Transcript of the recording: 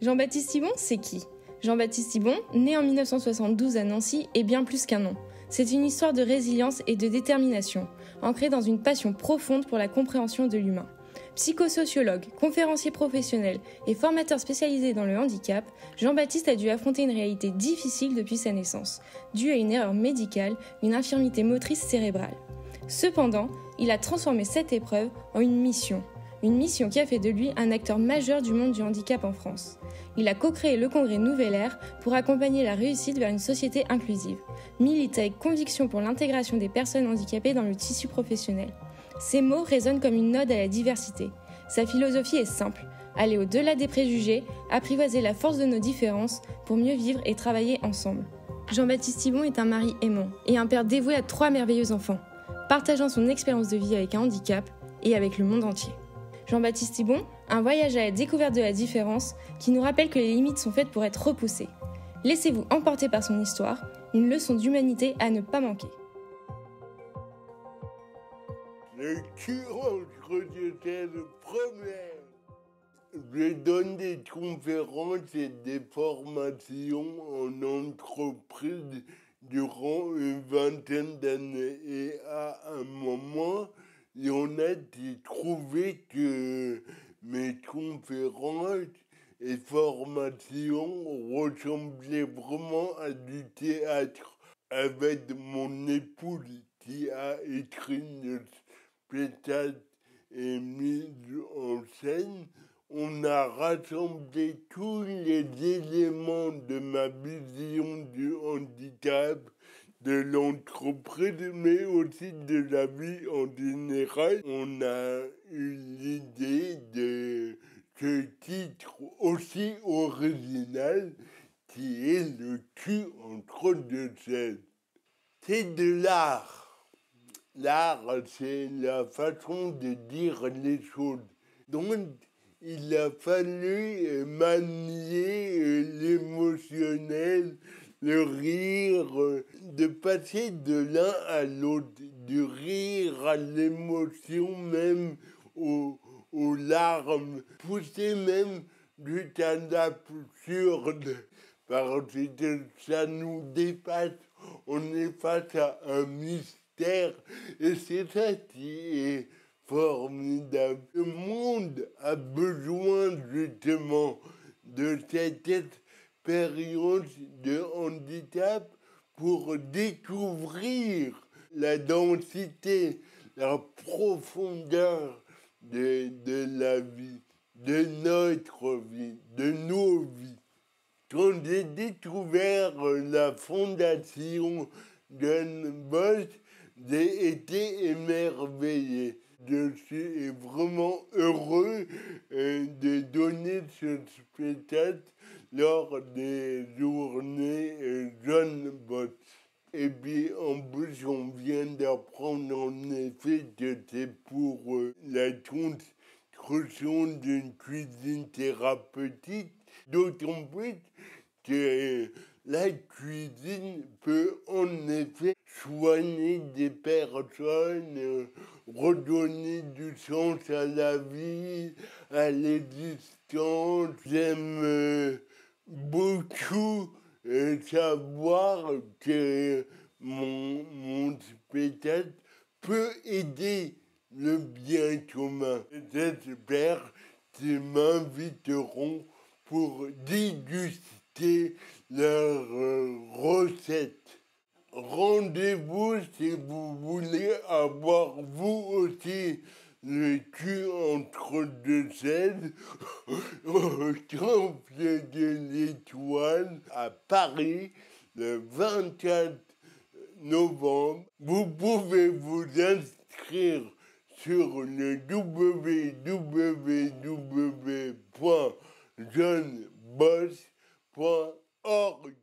Jean-Baptiste Thibon, c'est qui ? Jean-Baptiste Thibon, né en 1972 à Nancy, est bien plus qu'un nom. C'est une histoire de résilience et de détermination, ancrée dans une passion profonde pour la compréhension de l'humain. Psychosociologue, conférencier professionnel et formateur spécialisé dans le handicap, Jean-Baptiste a dû affronter une réalité difficile depuis sa naissance, due à une erreur médicale, une infirmité motrice cérébrale. Cependant, il a transformé cette épreuve en une mission qui a fait de lui un acteur majeur du monde du handicap en France. Il a co-créé le congrès Nouvelle Ère pour accompagner la réussite vers une société inclusive, milite avec conviction pour l'intégration des personnes handicapées dans le tissu professionnel. Ses mots résonnent comme une ode à la diversité. Sa philosophie est simple, aller au-delà des préjugés, apprivoiser la force de nos différences pour mieux vivre et travailler ensemble. Jean-Baptiste Thibon est un mari aimant et un père dévoué à 3 merveilleux enfants, partageant son expérience de vie avec un handicap et avec le monde entier. Jean-Baptiste Thibon, un voyage à la découverte de la différence qui nous rappelle que les limites sont faites pour être repoussées. Laissez-vous emporter par son histoire, une leçon d'humanité à ne pas manquer. Le cul entre deux têtes première. Je donne des conférences et des formations en entreprise durant une vingtaine d'années. Et à un moment, il y en a qui trouvaient que mes conférences et formations ressemblaient vraiment à du théâtre. Avec mon épouse qui a écrit le spectacle et mis en scène, on a rassemblé tous les éléments de ma vision du handicap, de l'entreprise, mais aussi de la vie en général. On a eu l'idée de ce titre aussi original qui est le cul entre deux chaises. C'est de l'art. L'art, c'est la façon de dire les choses. Donc, il a fallu manier l'émotionnel, le rire, de passer de l'un à l'autre, du rire à l'émotion, même aux larmes, pousser même jusqu'à l'absurde, parce que ça nous dépasse. On est face à un mystère, et c'est ça qui est formidable. Le monde a besoin justement de cette expérience de handicap pour découvrir la densité, la profondeur de la vie, de notre vie, de nos vies. Quand j'ai découvert la fondation John Bosch, j'ai été émerveillé. Je suis vraiment heureux de donner ce spectacle lors des journées John Bosch. Et puis en plus, on vient d'apprendre en effet que c'est pour la construction d'une cuisine thérapeutique, d'autant plus que la cuisine peut en effet soigner des personnes, redonner du sens à la vie, à l'existence. J'aime beaucoup savoir que mon spectacle peut aider le bien commun. J'espère qu'ils m'inviteront pour déguster leurs recettes. Rendez-vous si vous voulez avoir vous aussi le cul entre deux chaises au Temple de l'Étoile à Paris le 24 novembre. Vous pouvez vous inscrire sur le www.johnbosch.org.